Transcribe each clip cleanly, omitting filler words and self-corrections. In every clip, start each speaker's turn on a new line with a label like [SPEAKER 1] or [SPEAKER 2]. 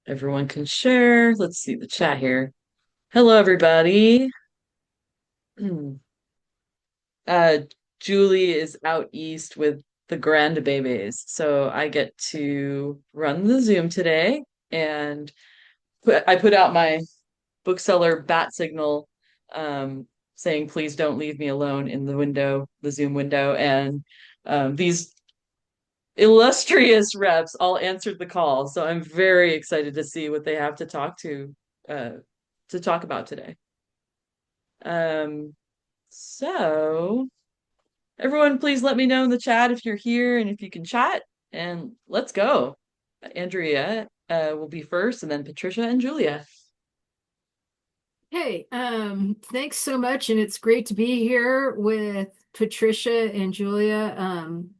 [SPEAKER 1] Everyone can share. Let's see the chat here. Hello, everybody. Uh, Julie is out east with the grandbabies, so I get to run the Zoom today, and I put out my bookseller bat signal, saying, "Please don't leave me alone" in the window, the Zoom window, and these illustrious reps all answered the call. So I'm very excited to see what they have uh, to talk about today. Um, so everyone, please let me know in the chat if you're here and if you can chat, and let's go. Andrea will be first, and then Patricia and Julia.
[SPEAKER 2] Hey, thanks so much, and it's great to be here with Patricia and Julia. Um,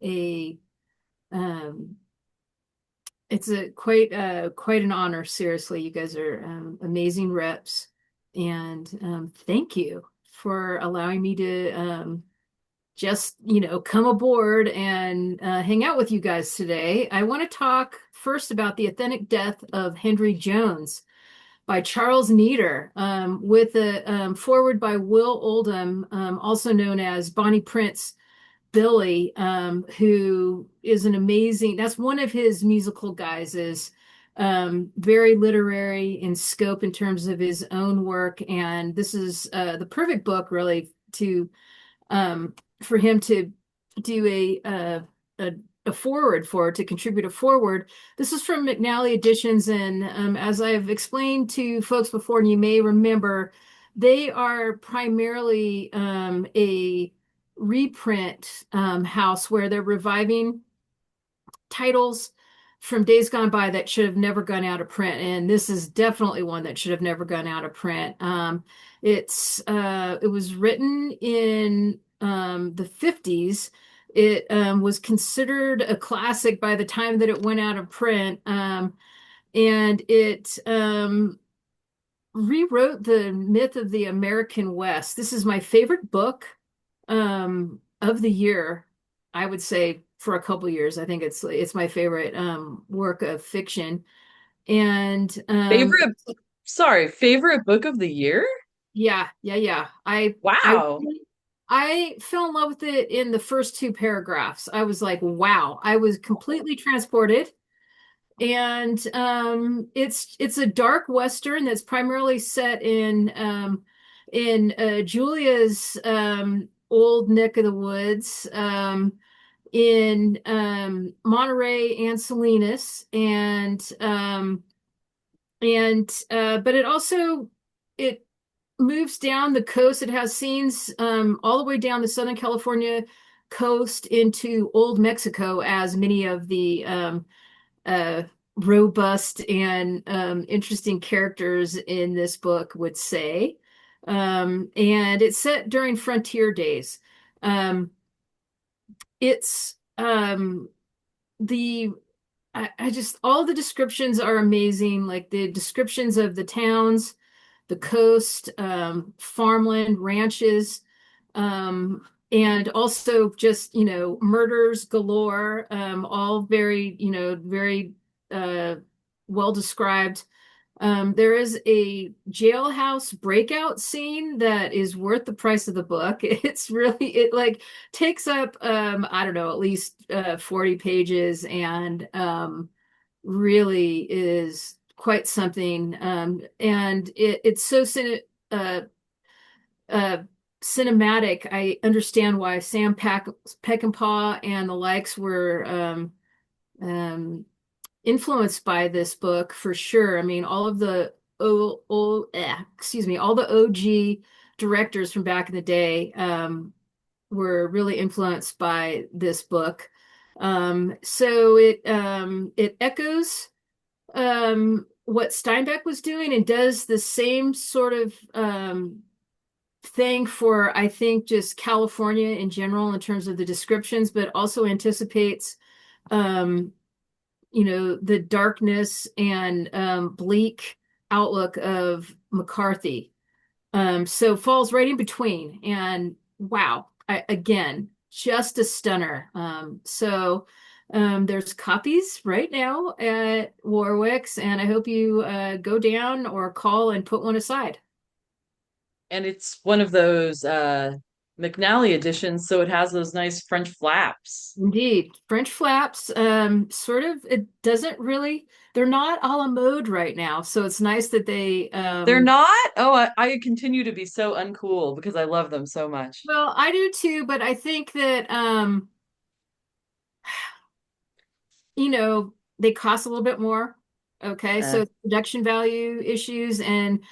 [SPEAKER 2] it's a quite an honor. Seriously, you guys are amazing reps, and thank you for allowing me to just come aboard and hang out with you guys today. I want to talk first about the authentic death of Henry Jones by Charles Neater, with a foreword by Will Oldham, also known as Bonnie Prince Billy, who is an amazing, that's one of his musical guises, very literary in scope in terms of his own work. And this is the perfect book, really, to for him to do a a forward for to contribute a forward. This is from McNally Editions, and as I've explained to folks before, and you may remember, they are primarily a reprint house where they're reviving titles from days gone by that should have never gone out of print, and this is definitely one that should have never gone out of print. It was written in the 50s. It was considered a classic by the time that it went out of print, and it rewrote the myth of the American West. This is my favorite book of the year, I would say, for a couple years. I think it's my favorite work of fiction. And
[SPEAKER 1] Favorite, sorry, favorite book of the year?
[SPEAKER 2] yeah.
[SPEAKER 1] Wow.
[SPEAKER 2] I fell in love with it in the first two paragraphs. I was like, wow. I was completely transported. And it's a dark Western that's primarily set in Julia's old neck of the woods, in Monterey and Salinas, and but it moves down the coast. It has scenes all the way down the Southern California coast into Old Mexico, as many of the uh, robust and interesting characters in this book would say. And it's set during frontier days. It's the I just all the descriptions are amazing. Like the descriptions of the towns, the coast, farmland, ranches, and also just murders galore. All very very uh, well described. There is a jailhouse breakout scene that is worth the price of the book. It's really, it like takes up, I don't know, at least 40 pages, and really is quite something. And it's so uh, uh, cinematic. I understand why Peckinpah and the likes were um, influenced by this book for sure. I mean, all of the all the OG directors from back in the day were really influenced by this book. So it echoes what Steinbeck was doing, and does the same sort of thing for, I think, just California in general in terms of the descriptions, but also anticipates um, the darkness and bleak outlook of McCarthy. So falls right in between. And wow, again, just a stunner. So There's copies right now at Warwick's, and I hope you go down or call and put one aside.
[SPEAKER 1] And it's one of those McNally editions, so it has those nice French flaps.
[SPEAKER 2] Indeed. French flaps, sort of, it doesn't really, they're not a la mode right now. So it's nice that they,
[SPEAKER 1] They're not? Oh, I continue to be so uncool because I love them so much.
[SPEAKER 2] well, I do too, but I think that, they cost a little bit more. Okay. So
[SPEAKER 1] Uh,
[SPEAKER 2] it's production value issues. And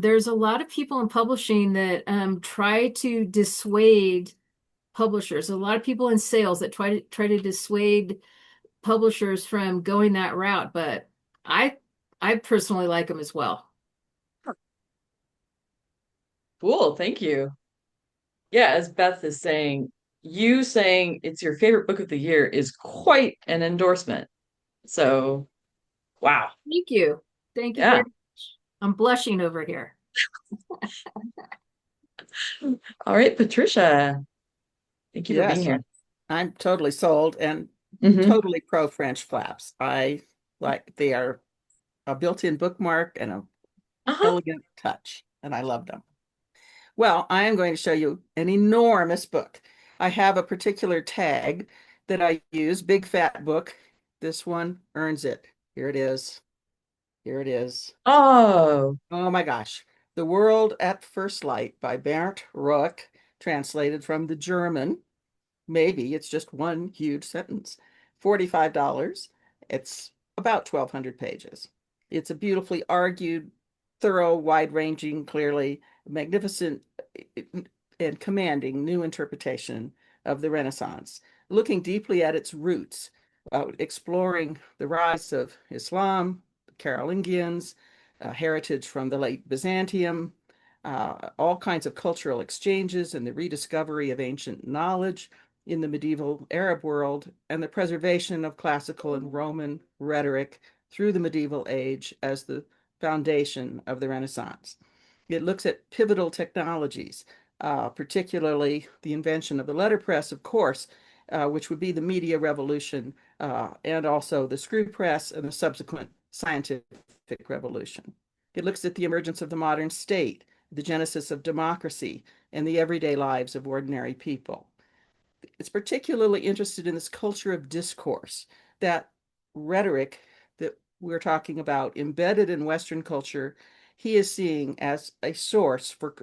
[SPEAKER 2] there's a lot of people in publishing that try to dissuade publishers. A lot of people in sales that try to dissuade publishers from going that route, but I I personally like them as well.
[SPEAKER 1] cool, thank you. Yeah, as Beth is saying, you saying it's your favorite book of the year is quite an endorsement. So, wow.
[SPEAKER 2] Thank you. Thank you very
[SPEAKER 1] Yeah.
[SPEAKER 2] much. I'm blushing over here.
[SPEAKER 1] All right, Patricia, thank you for being
[SPEAKER 3] Yes,
[SPEAKER 1] here.
[SPEAKER 3] I'm totally sold and
[SPEAKER 1] Hmm.
[SPEAKER 3] totally pro French flaps. I like they are a built-in bookmark and a
[SPEAKER 1] Uh-huh.
[SPEAKER 3] elegant touch, and I love them. Well, I am going to show you an enormous book. I have a particular tag that I use, Big Fat Book. This one earns it. Here it is. Here it is.
[SPEAKER 1] Oh,
[SPEAKER 3] Oh my gosh. The World at First Light by Bernd Ruck, translated from the German. Maybe it's just one huge sentence. $45. It's about 1,200 pages. It's a beautifully argued, thorough, wide-ranging, clearly magnificent and commanding new interpretation of the Renaissance, looking deeply at its roots, exploring the rise of Islam, the Carolingians, heritage from the late Byzantium, all kinds of cultural exchanges and the rediscovery of ancient knowledge in the medieval Arab world, and the preservation of classical and Roman rhetoric through the medieval age as the foundation of the Renaissance. It looks at pivotal technologies, particularly the invention of the letterpress, of course, which would be the media revolution, and also the screw press and the subsequent scientific revolution. It looks at the emergence of the modern state, the genesis of democracy, and the everyday lives of ordinary people. It's particularly interested in this culture of discourse, that rhetoric that we're talking about embedded in Western culture, he is seeing as a source for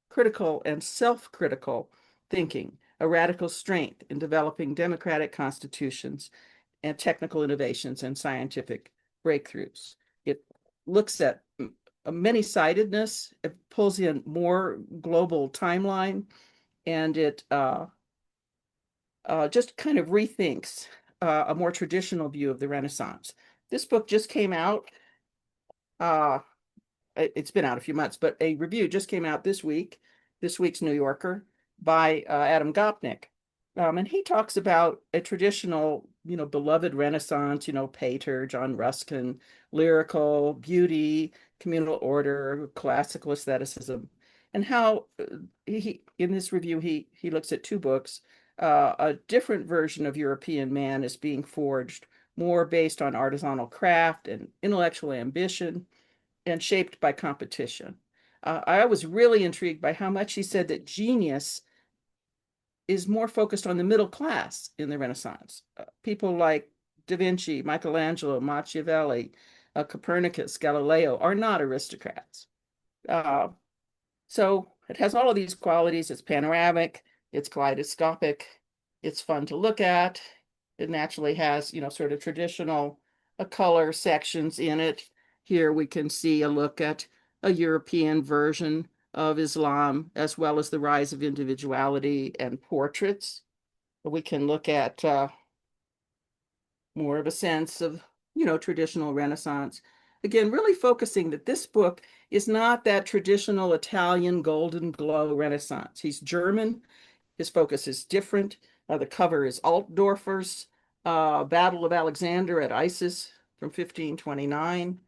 [SPEAKER 3] critical and self-critical thinking, a radical strength in developing democratic constitutions and technical innovations and scientific breakthroughs. It looks at a many-sidedness, it pulls in more global timeline, and it just kind of rethinks a more traditional view of the Renaissance. This book just came out. Uh, it's been out a few months, but a review just came out this week's New Yorker by Adam Gopnik. And he talks about a traditional, beloved Renaissance, Pater, John Ruskin, lyrical, beauty, communal order, classical aestheticism, and how in this review, he looks at two books. A different version of European man is being forged, more based on artisanal craft and intellectual ambition and shaped by competition. I was really intrigued by how much he said that genius is more focused on the middle class in the Renaissance. People like Da Vinci, Michelangelo, Machiavelli, Copernicus, Galileo are not aristocrats. Uh, so it has all of these qualities. It's panoramic, it's kaleidoscopic, it's fun to look at. It naturally has, sort of traditional color sections in it. Here we can see a look at a European version of Islam, as well as the rise of individuality and portraits. We can look at more of a sense of, traditional Renaissance. Again, really focusing that this book is not that traditional Italian golden glow Renaissance. He's German. His focus is different. The cover is Altdorfer's Battle of Alexander at Issus from 1529.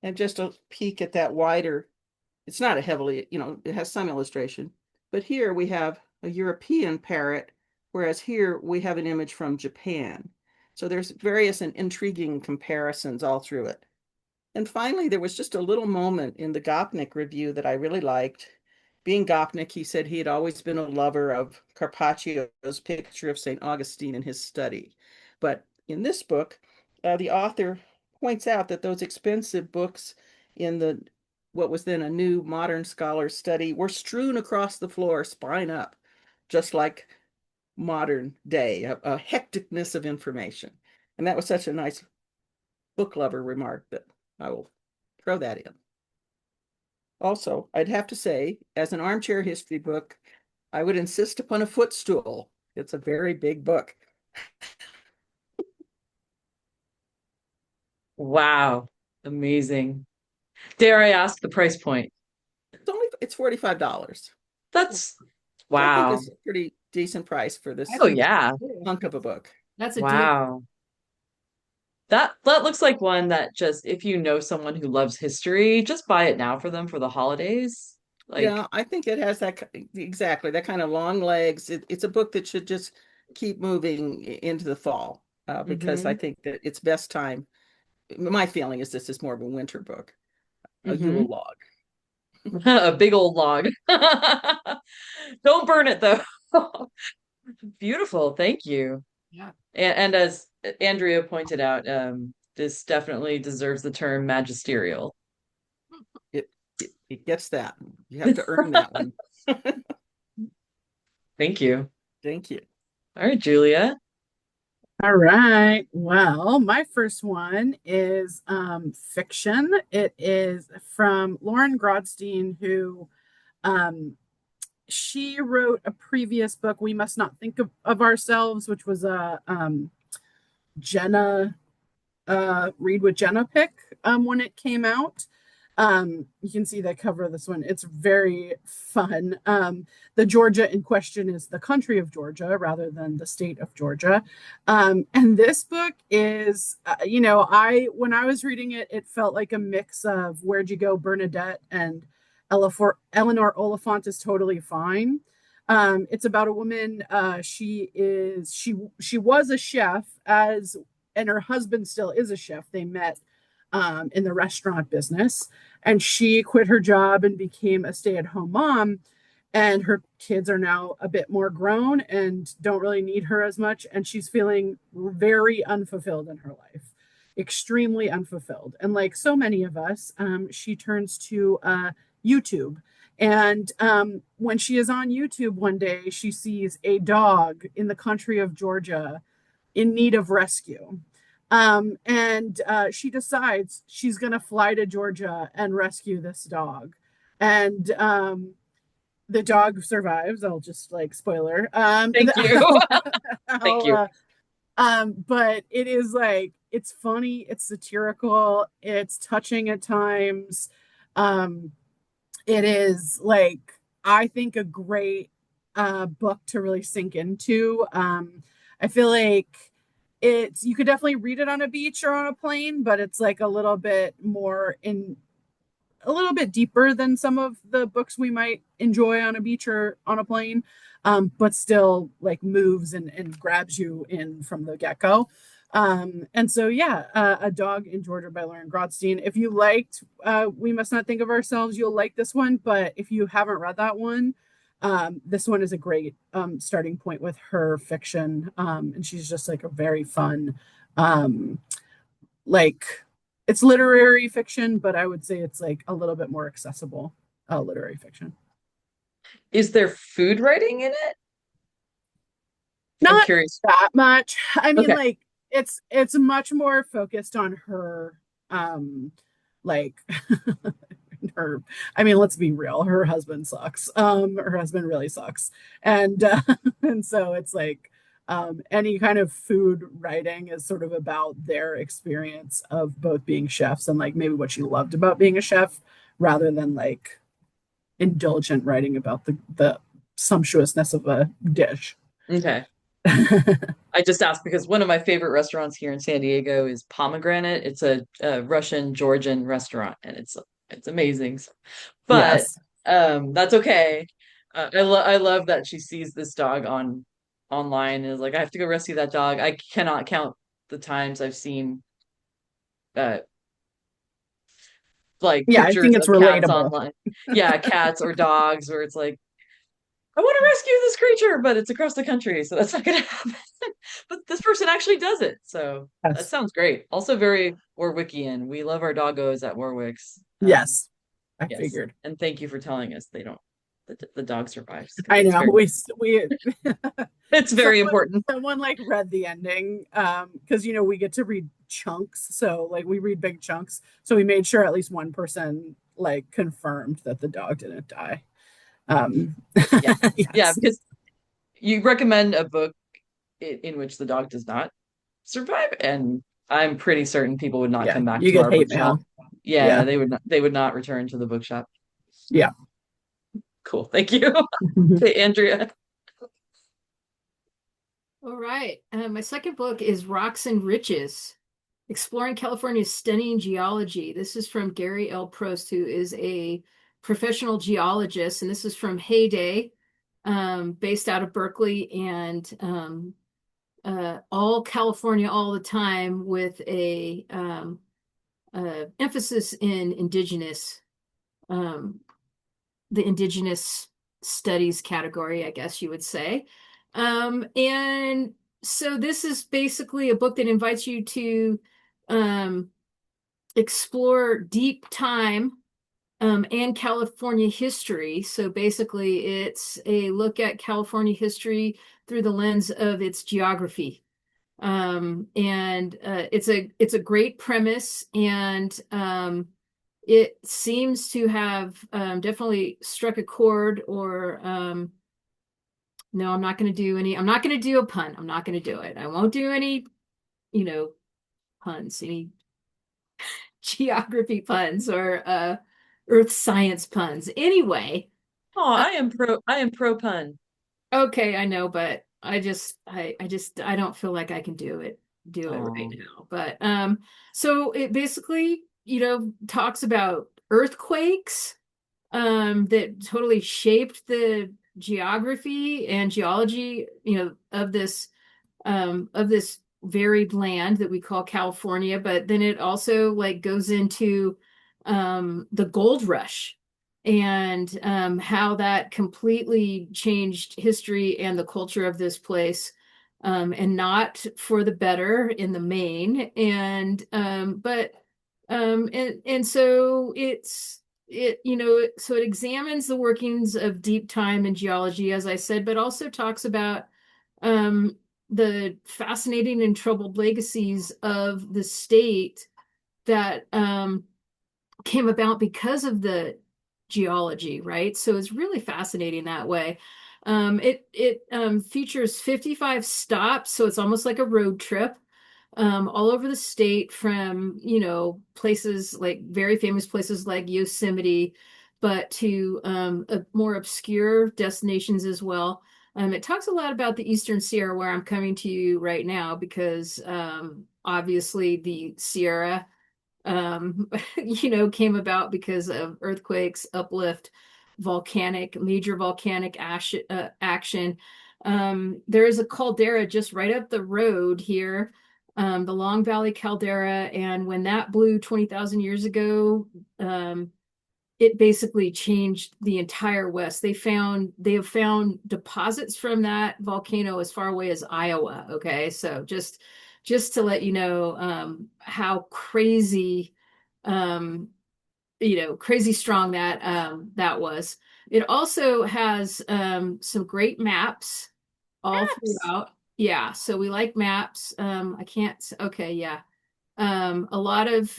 [SPEAKER 3] And just a peek at that wider, it's not a heavily, it has some illustration, but here we have a European parrot whereas here we have an image from Japan. So there's various and intriguing comparisons all through it. And finally, there was just a little moment in the Gopnik review that I really liked. Being Gopnik, he said he had always been a lover of Carpaccio's picture of St. Augustine in his study. But in this book, the author points out that those expensive books in the what was then a new modern scholar's study were strewn across the floor, spine up, just like modern day, a hecticness of information. And that was such a nice book lover remark that I will throw that in. Also, I'd have to say, as an armchair history book, I would insist upon a footstool. It's a very big book.
[SPEAKER 1] Wow. Amazing. Dare I ask the price point?
[SPEAKER 3] It's $45.
[SPEAKER 1] That's
[SPEAKER 3] So I think
[SPEAKER 1] wow.
[SPEAKER 3] it's a pretty decent price for this
[SPEAKER 1] Oh yeah.
[SPEAKER 3] hunk of a book.
[SPEAKER 2] That's a deal.
[SPEAKER 1] Wow. That looks like one that just if you know someone who loves history, just buy it now for them for the holidays. Like,
[SPEAKER 3] Yeah, I think it has that exactly that kind of long legs. It's a book that should just keep moving into the fall because I
[SPEAKER 1] hmm
[SPEAKER 3] think that it's best time. My feeling is this is more of a winter book, a Yule
[SPEAKER 1] hmm
[SPEAKER 3] log.
[SPEAKER 1] A big old log. Don't burn it though. Beautiful. Thank you.
[SPEAKER 2] Yeah.
[SPEAKER 1] And as Andrea pointed out, this definitely deserves the term magisterial.
[SPEAKER 3] It gets that. You have to earn that one.
[SPEAKER 1] Thank you.
[SPEAKER 3] Thank you.
[SPEAKER 1] All right, Julia.
[SPEAKER 4] All right. Well, my first one is fiction. It is from Lauren Grodstein, who she wrote a previous book, We Must Not Think of Ourselves, which was a Jenna read with Jenna pick when it came out. You can see the cover of this one. It's very fun. The Georgia in question is the country of Georgia rather than the state of Georgia. And this book is, when I was reading it, it felt like a mix of Where'd You Go, Bernadette, and Eleanor Oliphant is Totally Fine. It's about a woman. She was a chef and her husband still is a chef. They met in the restaurant business, and she quit her job and became a stay-at-home mom, and her kids are now a bit more grown and don't really need her as much, and she's feeling very unfulfilled in her life, extremely unfulfilled. And like so many of us, she turns to YouTube. And when she is on YouTube one day, she sees a dog in the country of Georgia in need of rescue. And she decides she's going to fly to Georgia and rescue this dog. And the dog survives. I'll just like spoiler.
[SPEAKER 1] Thank you. Thank you.
[SPEAKER 4] But it is like, it's funny, it's satirical, it's touching at times. It is like, I think a great book to really sink into. I feel like you could definitely read it on a beach or on a plane, but it's like a little bit deeper than some of the books we might enjoy on a beach or on a plane, but still like moves and grabs you in from the get-go. And so, yeah, A Dog in Georgia by Lauren Grodstein. If you liked We Must Not Think of Ourselves, you'll like this one. But if you haven't read that one, this one is a great starting point with her fiction. And she's just like a very fun, like it's literary fiction, but I would say it's like a little bit more accessible literary fiction.
[SPEAKER 1] Is there food writing in it? I'm
[SPEAKER 4] Not
[SPEAKER 1] curious.
[SPEAKER 4] that much. I mean,
[SPEAKER 1] Okay.
[SPEAKER 4] like it's much more focused on her, like her. I mean, let's be real. Her husband sucks. Her husband really sucks, and and so it's like any kind of food writing is sort of about their experience of both being chefs and like maybe what she loved about being a chef, rather than like indulgent writing about the sumptuousness of a dish.
[SPEAKER 1] Okay. I just asked because one of my favorite restaurants here in San Diego is Pomegranate. It's a Russian Georgian restaurant, and it's amazing. But
[SPEAKER 4] Yes.
[SPEAKER 1] that's okay. I love that she sees this dog on online and is like, I have to go rescue that dog. I cannot count the times I've seen uh like
[SPEAKER 4] Yeah, I
[SPEAKER 1] pictures
[SPEAKER 4] think it's
[SPEAKER 1] of cats
[SPEAKER 4] relatable.
[SPEAKER 1] online. Yeah, cats or dogs where it's like, I want to rescue this creature, but it's across the country, so that's not gonna happen. But this person actually does it. So that
[SPEAKER 4] Yes.
[SPEAKER 1] sounds great. Also very Warwickian. We love our doggos at Warwick's.
[SPEAKER 4] Yes, I
[SPEAKER 1] Yes.
[SPEAKER 4] figured.
[SPEAKER 1] And thank you for telling us they don't the dog survives because
[SPEAKER 4] I
[SPEAKER 1] it's
[SPEAKER 4] know
[SPEAKER 1] very
[SPEAKER 4] we
[SPEAKER 1] it's very important.
[SPEAKER 4] someone like read the ending because you know we get to read chunks, so like we read big chunks, so we made sure at least one person like confirmed that the dog didn't die. um
[SPEAKER 1] Yes. Yeah,
[SPEAKER 4] yes.
[SPEAKER 1] because you recommend a book in which the dog does not survive, and I'm pretty certain people would not
[SPEAKER 4] Yeah,
[SPEAKER 1] come back
[SPEAKER 4] you
[SPEAKER 1] to
[SPEAKER 4] get
[SPEAKER 1] our
[SPEAKER 4] hate
[SPEAKER 1] bookshop.
[SPEAKER 4] mail.
[SPEAKER 1] Yeah,
[SPEAKER 4] Yeah.
[SPEAKER 1] they would not return to the bookshop.
[SPEAKER 4] Yeah.
[SPEAKER 1] Cool. Thank you. Okay, Andrea.
[SPEAKER 2] All right. My second book is Rocks and Riches, Exploring California's Stunning Geology. This is from Gary L. Prost, who is a professional geologist, and this is from Heyday, based out of Berkeley, and all California all the time with a emphasis in um, the indigenous studies category, I guess you would say. And so this is basically a book that invites you to um, explore deep time and California history. So basically, it's a look at California history through the lens of its geography. And it's a great premise, and it seems to have definitely struck a chord. Or no, I'm not going to do any. I'm not going to do a pun. I'm not going to do it. I won't do any, you know, puns, any geography puns or earth science puns. Anyway,
[SPEAKER 1] Oh,
[SPEAKER 2] uh,
[SPEAKER 1] I am pro pun.
[SPEAKER 2] okay, I know, but I don't feel like I can do it right
[SPEAKER 1] Oh.
[SPEAKER 2] now. But so it basically, talks about earthquakes that totally shaped the geography and geology, of this varied land that we call California. But then it also like goes into the gold rush and how that completely changed history and the culture of this place, and not for the better in the main. And so it examines the workings of deep time and geology, as I said, but also talks about um, the fascinating and troubled legacies of the state that came about because of the geology, right? So it's really fascinating that way. It features 55 stops, so it's almost like a road trip all over the state, from places like very famous places like Yosemite, but to more obscure destinations as well. It talks a lot about the Eastern Sierra, where I'm coming to you right now, because obviously the Sierra came about because of earthquakes, uplift, major volcanic action. There is a caldera just right up the road here, the Long Valley Caldera, and when that blew 20,000 years ago, it basically changed the entire West. They have found deposits from that volcano as far away as Iowa. Okay, so just to let you know how crazy, um, crazy strong that was. It also has some great maps all
[SPEAKER 1] Yes.
[SPEAKER 2] throughout. Yeah, so we like maps. I can't. Okay, yeah. A lot of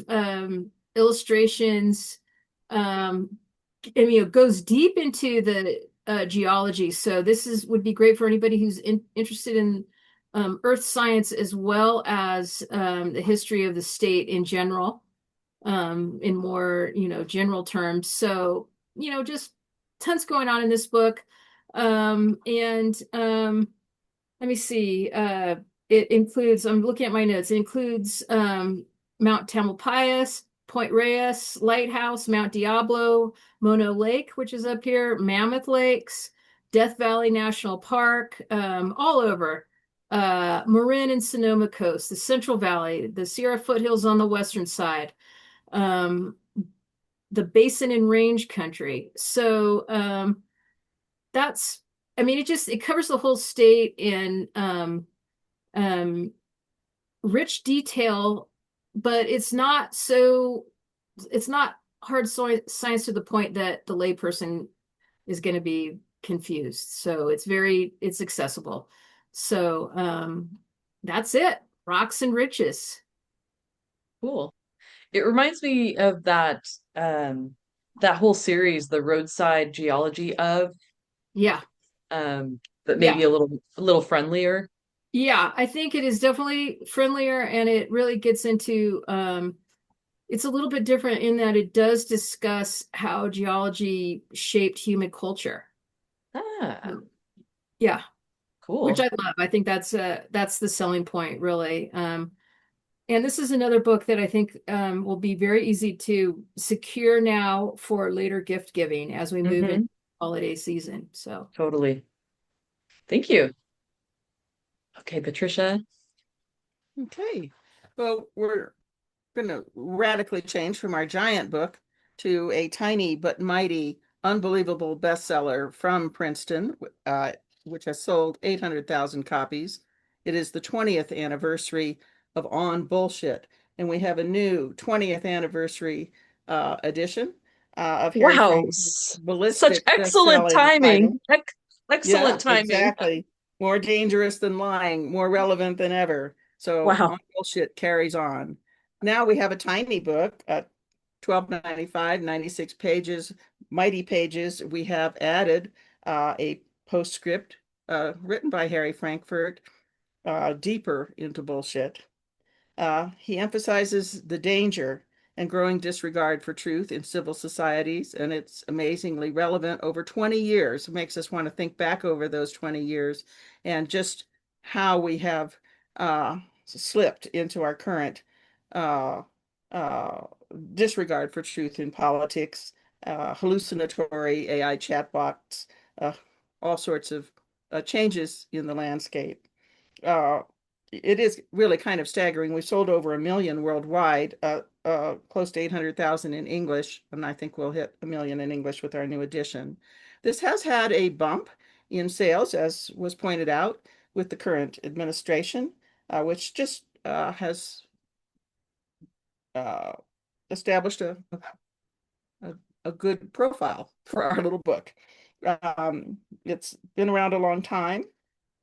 [SPEAKER 2] illustrations. Um, it goes deep into the geology. So would be great for anybody who's interested in earth science, as well as the history of the state in general, in more, general terms. So, just tons going on in this book. And let me see. It includes, I'm looking at my notes, it includes Mount Tamalpais, Point Reyes, Lighthouse, Mount Diablo, Mono Lake, which is up here, Mammoth Lakes, Death Valley National Park, all over. Marin and Sonoma Coast, the Central Valley, the Sierra foothills on the western side, the Basin and Range country. So that's, I mean, it covers the whole state in rich detail, but it's not hard science to the point that the layperson is going to be confused. So it's accessible. So that's it. Rocks and riches.
[SPEAKER 1] Cool. It reminds me of that whole series, the roadside geology of
[SPEAKER 2] Yeah.
[SPEAKER 1] that
[SPEAKER 2] Yeah.
[SPEAKER 1] maybe a little friendlier.
[SPEAKER 2] Yeah, I think it is definitely friendlier, and it really gets into it's a little bit different in that it does discuss how geology shaped human culture.
[SPEAKER 1] Ah,
[SPEAKER 2] Yeah, which
[SPEAKER 1] cool.
[SPEAKER 2] I love. I think that's the selling point, really. And this is another book that I think will be very easy to secure now for later gift giving as we move into
[SPEAKER 1] Hmm.
[SPEAKER 2] holiday season. So
[SPEAKER 1] Totally. Thank you. Okay, Patricia.
[SPEAKER 3] Okay. Well, we're going to radically change from our giant book to a tiny but mighty, unbelievable bestseller from Princeton, which has sold 800,000 copies. It is the 20th anniversary of On Bullshit, and we have a new 20th anniversary edition of Harry
[SPEAKER 1] Wow,
[SPEAKER 3] Frankfurt's
[SPEAKER 1] such
[SPEAKER 3] ballistic
[SPEAKER 1] excellent
[SPEAKER 3] best-selling
[SPEAKER 1] timing.
[SPEAKER 3] title.
[SPEAKER 1] Excellent
[SPEAKER 3] Yeah,
[SPEAKER 1] timing.
[SPEAKER 3] exactly. More dangerous than lying, more relevant than ever. So
[SPEAKER 1] Wow.
[SPEAKER 3] On Bullshit carries on. Now we have a tiny book at 12.95, 96 pages, mighty pages. We have added a postscript written by Harry Frankfurt, deeper into bullshit. He emphasizes the danger and growing disregard for truth in civil societies, and it's amazingly relevant over 20 years. It makes us want to think back over those 20 years and just how we have slipped into our current uh, uh, disregard for truth in politics, hallucinatory AI chatbots, uh, all sorts of changes in the landscape. uh, it is really kind of staggering. We've sold over 1 million worldwide, close to 800,000 in English, and I think we'll hit 1 million in English with our new edition. This has had a bump in sales, as was pointed out, with the current administration, which just has uh, established a, a good profile for our little book. It's been around a long time.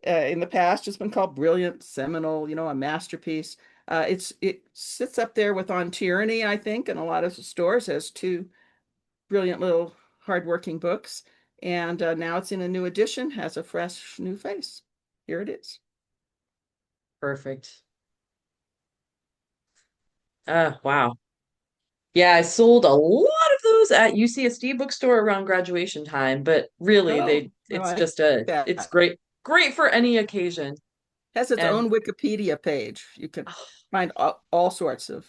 [SPEAKER 3] In the past, it's been called brilliant, seminal, a masterpiece. It sits up there with On Tyranny, I think, in a lot of stores as two brilliant little hardworking books. And now it's in a new edition, has a fresh new face. Here it is.
[SPEAKER 1] Perfect. Wow. Yeah, I sold a lot of those at UCSD bookstore around graduation time, but really
[SPEAKER 3] Oh, well,
[SPEAKER 1] it's
[SPEAKER 3] I
[SPEAKER 1] just
[SPEAKER 3] like
[SPEAKER 1] it's
[SPEAKER 3] that.
[SPEAKER 1] great for any occasion.
[SPEAKER 3] Has its
[SPEAKER 1] And
[SPEAKER 3] own Wikipedia page. You can
[SPEAKER 1] oh,
[SPEAKER 3] find all sorts of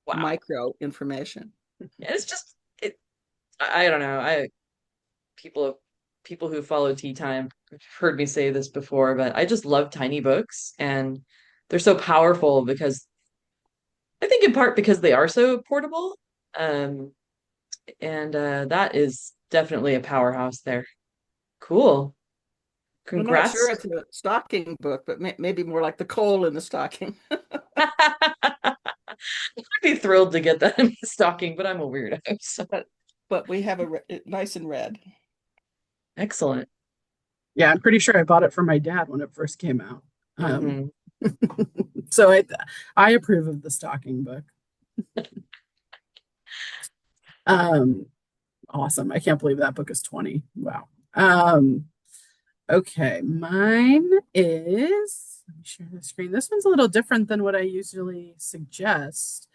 [SPEAKER 1] wow.
[SPEAKER 3] micro information.
[SPEAKER 1] And it's just I don't know. People people who follow Tea Time have heard me say this before, but I just love tiny books and they're so powerful because I think in part because they are so portable. Um, and that is definitely a powerhouse there. Cool.
[SPEAKER 3] I'm not sure
[SPEAKER 1] Congrats.
[SPEAKER 3] it's a stocking book, but maybe more like the coal in the stocking.
[SPEAKER 1] I'd be thrilled to get that in my stocking, but I'm a weirdo. So
[SPEAKER 3] but we have nice and red.
[SPEAKER 1] excellent.
[SPEAKER 4] Yeah, I'm pretty sure I bought it for my dad when it first came out.
[SPEAKER 1] Hmm.
[SPEAKER 4] So I approve of the stocking book. Um, awesome. I can't believe that book is 20. Wow. Okay, mine is, let me share the screen. This one's a little different than what I usually suggest.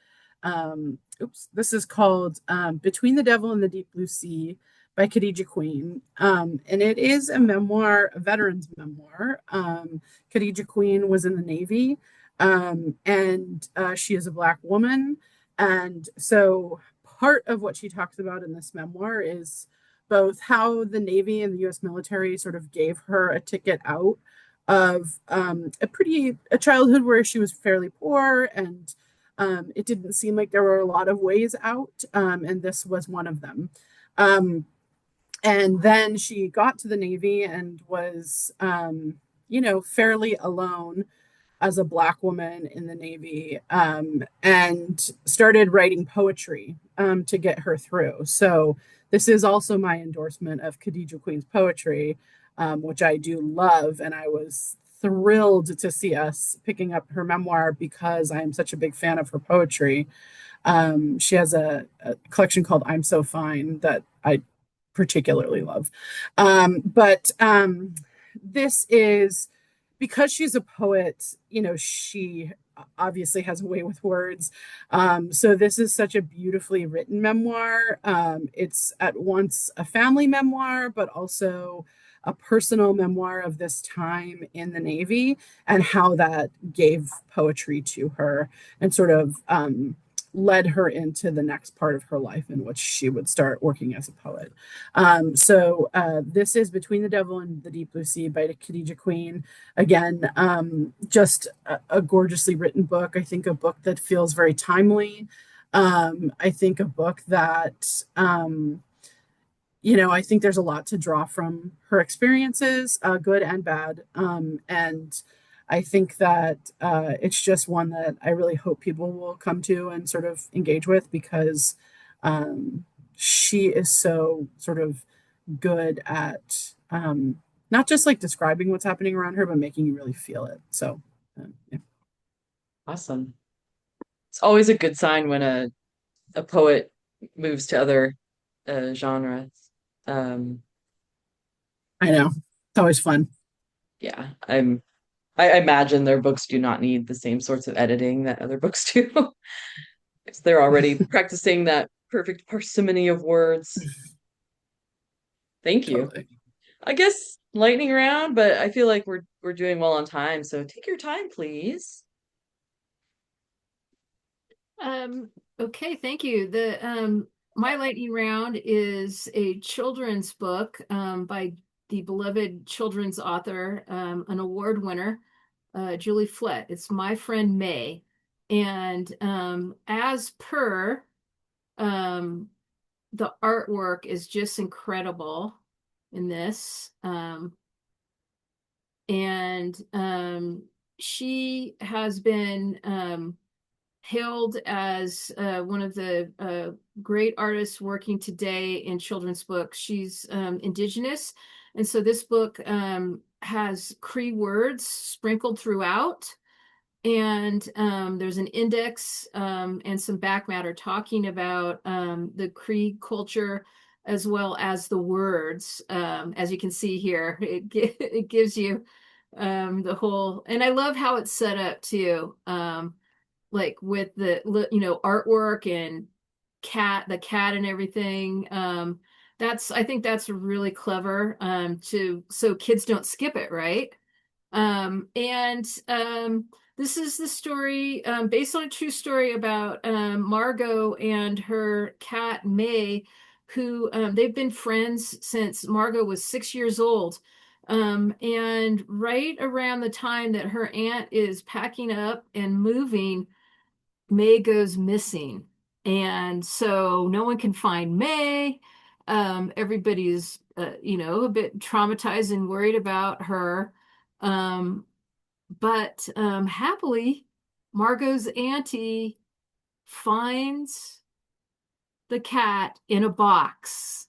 [SPEAKER 4] This is called Between the Devil and the Deep Blue Sea by Khadija Queen. And it is a memoir, a veteran's memoir. Khadija Queen was in the Navy, and she is a Black woman. And so part of what she talks about in this memoir is both how the Navy and the U.S. military sort of gave her a ticket out of a childhood where she was fairly poor, and it didn't seem like there were a lot of ways out, and this was one of them. Um, and then she got to the Navy and was, fairly alone as a Black woman in the Navy, and started writing poetry to get her through. So this is also my endorsement of Khadija Queen's poetry, which I do love, and I was thrilled to see us picking up her memoir because I am such a big fan of her poetry. She has a collection called I'm So Fine that I particularly love. But this is because she's a poet, she obviously has a way with words. So this is such a beautifully written memoir. It's at once a family memoir, but also a personal memoir of this time in the Navy and how that gave poetry to her and sort of led her into the next part of her life in which she would start working as a poet. So this is Between the Devil and the Deep Blue Sea by Khadija Queen. Again, just a gorgeously written book. I think a book that feels very timely. I think a book that, I think there's a lot to draw from her experiences, good and bad. And I think that it's just one that I really hope people will come to and sort of engage with because she is so sort of good at not just like describing what's happening around her, but making you really feel it. So, yeah.
[SPEAKER 1] Awesome. It's always a good sign when a poet moves to other genres.
[SPEAKER 4] I know it's always fun.
[SPEAKER 1] Yeah, I imagine their books do not need the same sorts of editing that other books do. If they're already practicing that perfect parsimony of words. Thank you.
[SPEAKER 4] Totally.
[SPEAKER 1] I guess lightning round, but I feel like we're doing well on time, so take your time, please.
[SPEAKER 2] Okay, thank you. The my lightning round is a children's book by the beloved children's author, an award winner, Julie Flett. It's My Friend May. And as per the artwork is just incredible in this. And she has been hailed as one of the great artists working today in children's books. She's Indigenous, and so this book has Cree words sprinkled throughout. And there's an index and some back matter talking about the Cree culture as well as the words. As you can see here, it gives you the whole, and I love how it's set up too. Like with the artwork and the cat and everything. I think that's really clever so kids don't skip it, right? And this is the story based on a true story about Margot and her cat May, who they've been friends since Margot was 6 years old. And right around the time that her aunt is packing up and moving, May goes missing. And so no one can find May. Everybody's, a bit traumatized and worried about her. But happily, Margot's auntie finds the cat in a box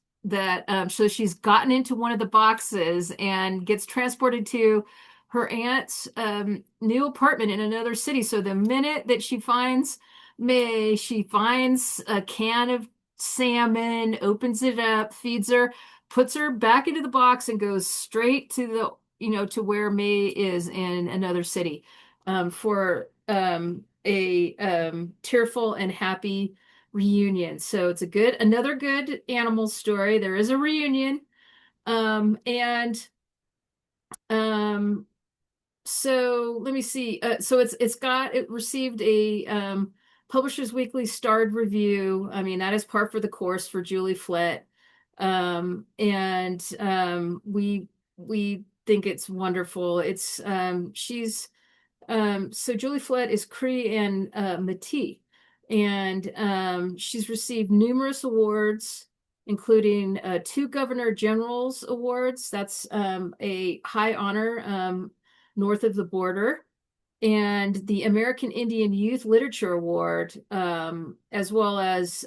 [SPEAKER 2] so she's gotten into one of the boxes and gets transported to her aunt's new apartment in another city. So the minute that she finds May, she finds a can of salmon, opens it up, feeds her, puts her back into the box, and goes straight to to where May is in another city for a tearful and happy reunion. So it's another good animal story. There is a reunion. And so let me see. So it received a Publishers Weekly starred review. I mean, that is par for the course for Julie Flett. We think it's wonderful. It's she's so Julie Flett is Cree and Métis, and she's received numerous awards, including 2 Governor General's awards. That's a high honor north of the border, and the American Indian Youth Literature Award, as well as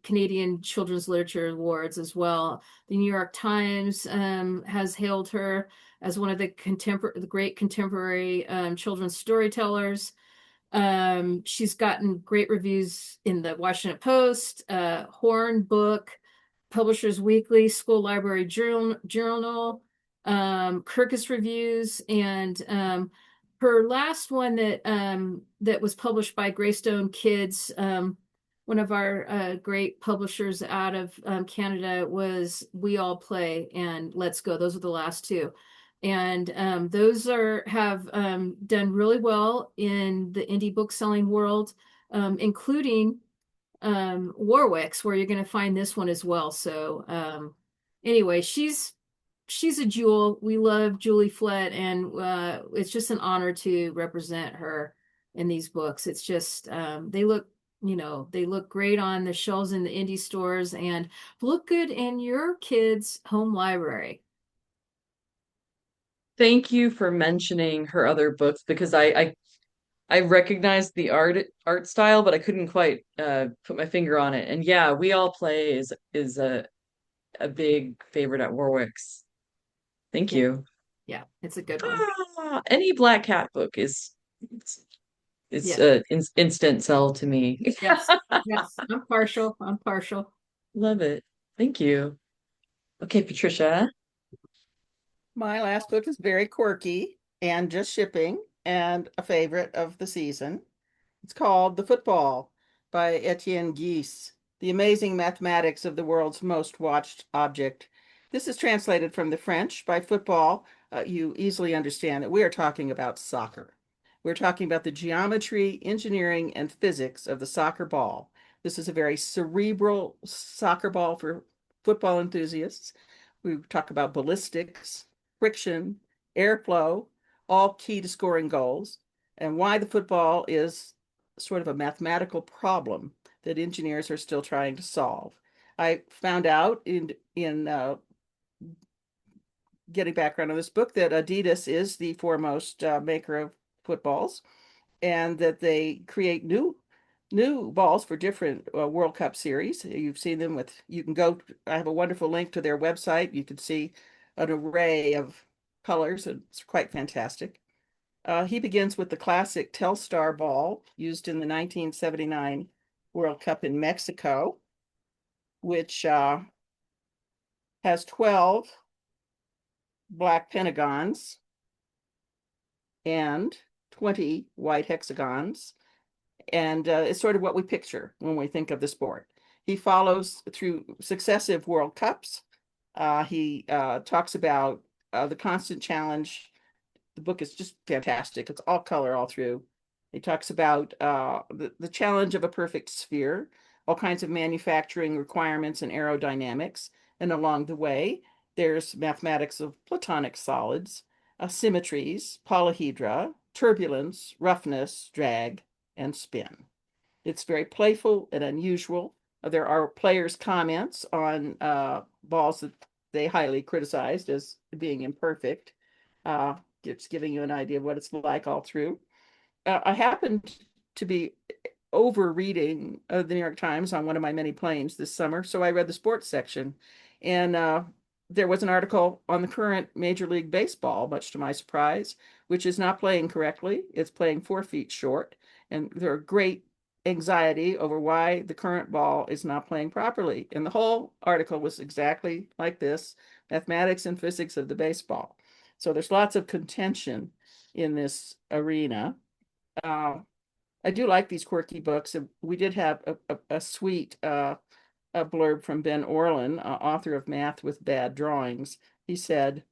[SPEAKER 2] Canadian Children's Literature Awards as well. The New York Times has hailed her as one of the great contemporary children's storytellers. She's gotten great reviews in the Washington Post, Horn Book, Publishers Weekly, School Library Journal, Kirkus Reviews, and her last one that was published by Greystone Kids, one of our great publishers out of Canada, was We All Play and Let's Go. Those are the last 2. And those have done really well in the indie book selling world, including Warwick's, where you're going to find this one as well. So anyway, she's a jewel. We love Julie Flett, and it's just an honor to represent her in these books. It's just they look great on the shelves in the indie stores and look good in your kids' home library.
[SPEAKER 1] Thank you for mentioning her other books because I recognized the art style, but I couldn't quite put my finger on it. And yeah, We All Play is a big favorite at Warwick's. Thank
[SPEAKER 2] Yeah.
[SPEAKER 1] you.
[SPEAKER 2] Yeah, it's a good one.
[SPEAKER 1] Any Black Cat book is
[SPEAKER 2] Yeah.
[SPEAKER 1] instant sell to me.
[SPEAKER 2] Yes, yes, I'm partial. I'm partial.
[SPEAKER 1] Love it. Thank you. Okay, Patricia.
[SPEAKER 3] My last book is very quirky and just shipping and a favorite of the season. It's called The Football by Etienne Guice, The Amazing Mathematics of the World's Most Watched Object. This is translated from the French. By football, you easily understand that we are talking about soccer. We're talking about the geometry, engineering, and physics of the soccer ball. This is a very cerebral soccer ball for football enthusiasts. We talk about ballistics, friction, airflow, all key to scoring goals, and why the football is sort of a mathematical problem that engineers are still trying to solve. I found out in getting background on this book that Adidas is the foremost maker of footballs, and that they create new balls for different World Cup series. You've seen them you can go, I have a wonderful link to their website. You can see an array of colors. It's quite fantastic. He begins with the classic Telstar ball used in the 1979 World Cup in Mexico, which has 12 black pentagons and 20 white hexagons. And it's sort of what we picture when we think of the sport. He follows through successive World Cups. He talks about the constant challenge. The book is just fantastic. It's all color all through. He talks about the challenge of a perfect sphere, all kinds of manufacturing requirements and aerodynamics. And along the way, there's mathematics of platonic solids, symmetries, polyhedra, turbulence, roughness, drag, and spin. It's very playful and unusual. There are players' comments on balls that they highly criticized as being imperfect. It's giving you an idea of what it's like all through. I happened to be over reading the New York Times on one of my many planes this summer, so I read the sports section, and there was an article on the current Major League Baseball, much to my surprise, which is not playing correctly. It's playing 4 feet short, and there are great anxiety over why the current ball is not playing properly. And the whole article was exactly like this: mathematics and physics of the baseball. So there's lots of contention in this arena. I do like these quirky books. We did have a sweet a blurb from Ben Orlin, author of Math with Bad Drawings. He said,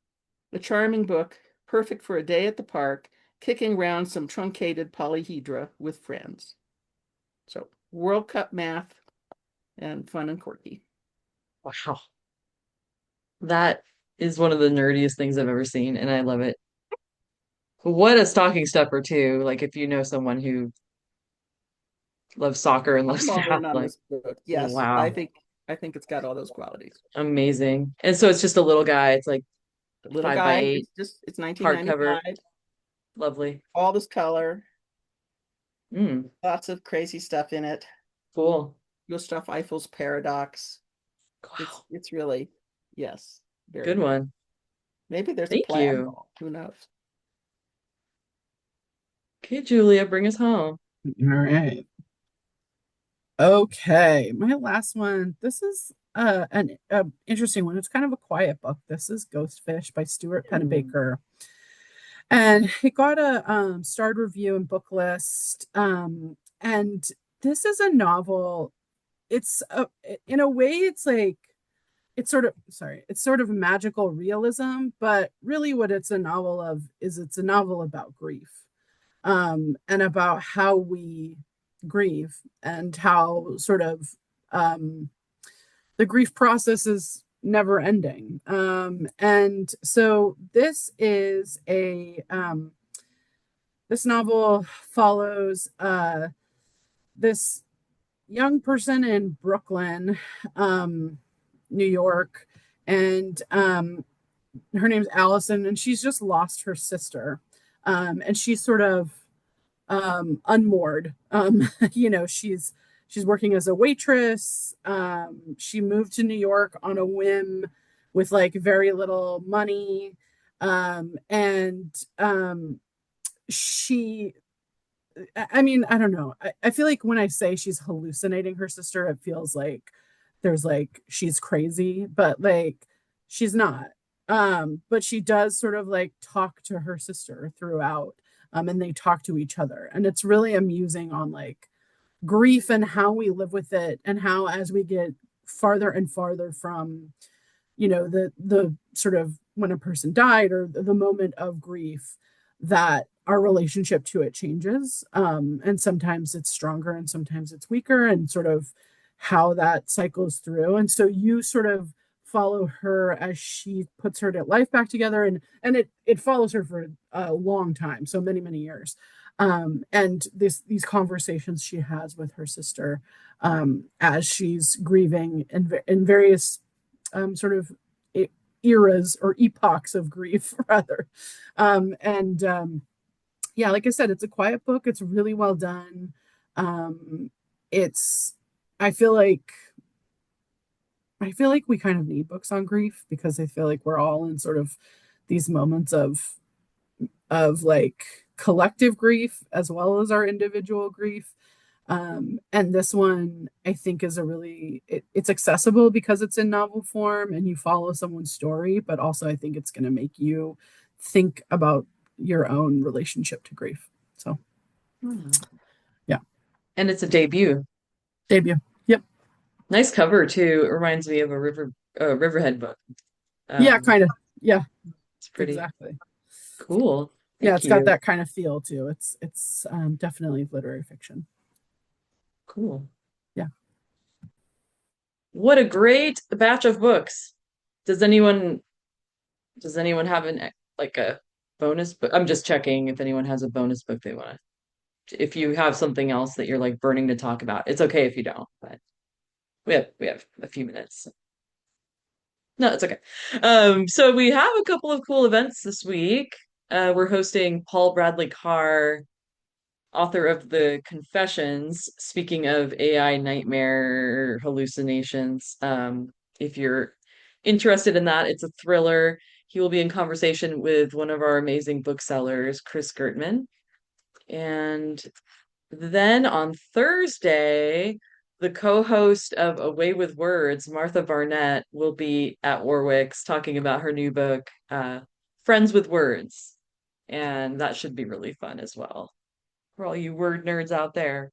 [SPEAKER 3] "A charming book, perfect for a day at the park, kicking around some truncated polyhedra with friends." So World Cup math and fun and quirky.
[SPEAKER 1] Wow. That is one of the nerdiest things I've ever seen, and I love it. What a stocking stuffer too. Like if you know someone who loves soccer and loves
[SPEAKER 3] I'm
[SPEAKER 1] to
[SPEAKER 3] all
[SPEAKER 1] have
[SPEAKER 3] in on
[SPEAKER 1] like,
[SPEAKER 3] this book. Yes,
[SPEAKER 1] wow,
[SPEAKER 3] I think it's got all those qualities.
[SPEAKER 1] amazing. And so it's just a little guy. It's like
[SPEAKER 3] The little
[SPEAKER 1] five by
[SPEAKER 3] guy,
[SPEAKER 1] eight,
[SPEAKER 3] it's
[SPEAKER 1] hardcover,
[SPEAKER 3] 1995,
[SPEAKER 1] lovely.
[SPEAKER 3] all this color,
[SPEAKER 1] Mm,
[SPEAKER 3] lots of crazy stuff in it.
[SPEAKER 1] cool.
[SPEAKER 3] You'll stuff Eiffel's paradox.
[SPEAKER 1] Wow,
[SPEAKER 3] It's really, yes, very
[SPEAKER 1] good
[SPEAKER 3] good.
[SPEAKER 1] one.
[SPEAKER 3] Maybe there's a
[SPEAKER 1] Thank
[SPEAKER 3] plan.
[SPEAKER 1] you.
[SPEAKER 3] Who knows?
[SPEAKER 1] Okay, Julia, bring us home.
[SPEAKER 4] All right. Okay, my last one. This is an interesting one. It's kind of a quiet book. This is Ghostfish by Stuart
[SPEAKER 1] Mm,
[SPEAKER 4] Pennebaker. And it got a starred review and book list. And this is a novel. It's in a way, it's like it's sort of magical realism, but really what it's a novel of is it's a novel about grief, and about how we grieve and how sort of um, the grief process is never ending. And so this novel follows this young person in Brooklyn, um, New York, and her name's Allison, and she's just lost her sister, and she's sort of unmoored. She's working as a waitress. She moved to New York on a whim with like very little money. And she I mean, I don't know. I feel like when I say she's hallucinating her sister, it feels like there's like she's crazy, but like she's not. But she does sort of like talk to her sister throughout, and they talk to each other. And it's really amusing on like grief and how we live with it, and how as we get farther and farther from, the sort of when a person died or the moment of grief, that our relationship to it changes, and sometimes it's stronger and sometimes it's weaker, and sort of how that cycles through. And so you sort of follow her as she puts her life back together, and it follows her for a long time, so many years, and these conversations she has with her sister, as she's grieving in various sort of eras or epochs of grief rather. And Yeah, like I said, it's a quiet book. It's really well done. It's I feel like we kind of need books on grief, because I feel like we're all in sort of these moments of like collective grief as well as our individual grief. And this one I think is it's accessible because it's in novel form and you follow someone's story, but also I think it's going to make you think about your own relationship to grief. So
[SPEAKER 1] hmm.
[SPEAKER 4] yeah,
[SPEAKER 1] And it's a debut.
[SPEAKER 4] debut. Yep.
[SPEAKER 1] Nice cover too. It reminds me of a Riverhead book.
[SPEAKER 4] Yeah,
[SPEAKER 1] Um,
[SPEAKER 4] kind of. Yeah,
[SPEAKER 1] it's pretty
[SPEAKER 4] exactly.
[SPEAKER 1] cool.
[SPEAKER 4] Yeah,
[SPEAKER 1] Thank
[SPEAKER 4] it's got
[SPEAKER 1] you.
[SPEAKER 4] that kind of feel too. It's definitely literary fiction.
[SPEAKER 1] Cool.
[SPEAKER 4] Yeah.
[SPEAKER 1] What a great batch of books. Does anyone have like a bonus book? I'm just checking if anyone has a bonus book they want to. If you have something else that you're like burning to talk about, it's okay if you don't, but we have a few minutes. No, it's okay. So we have a couple of cool events this week. We're hosting Paul Bradley Carr, author of The Confessions. Speaking of AI nightmare hallucinations, if you're interested in that, it's a thriller. He will be in conversation with one of our amazing booksellers, Chris Gertman. And then on Thursday, the co-host of Away with Words, Martha Barnett, will be at Warwick's talking about her new book, Friends with Words. And that should be really fun as well for all you word nerds out there.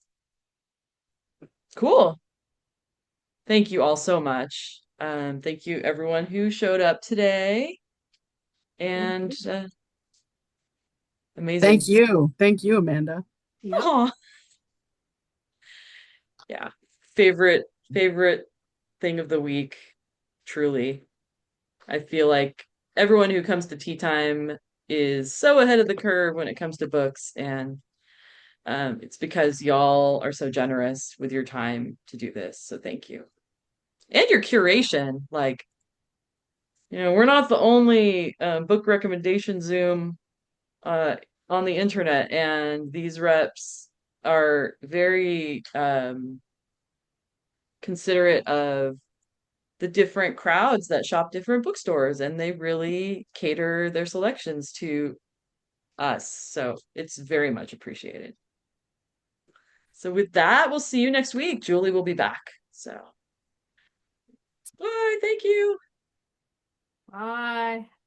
[SPEAKER 1] Cool. Thank you all so much. Thank you everyone who showed up today.
[SPEAKER 3] Thank
[SPEAKER 1] And
[SPEAKER 3] you.
[SPEAKER 1] amazing.
[SPEAKER 4] Thank you, Amanda.
[SPEAKER 3] Yep.
[SPEAKER 1] Aw. Yeah. Favorite thing of the week, truly. I feel like everyone who comes to tea time is so ahead of the curve when it comes to books, and it's because y'all are so generous with your time to do this. So thank you. And your curation. Like, we're not the only book recommendation Zoom uh, on the internet, and these reps are very considerate of the different crowds that shop different bookstores, and they really cater their selections to us. So it's very much appreciated. So with that, we'll see you next week. Julie will be back. So bye. Thank you.
[SPEAKER 2] Bye.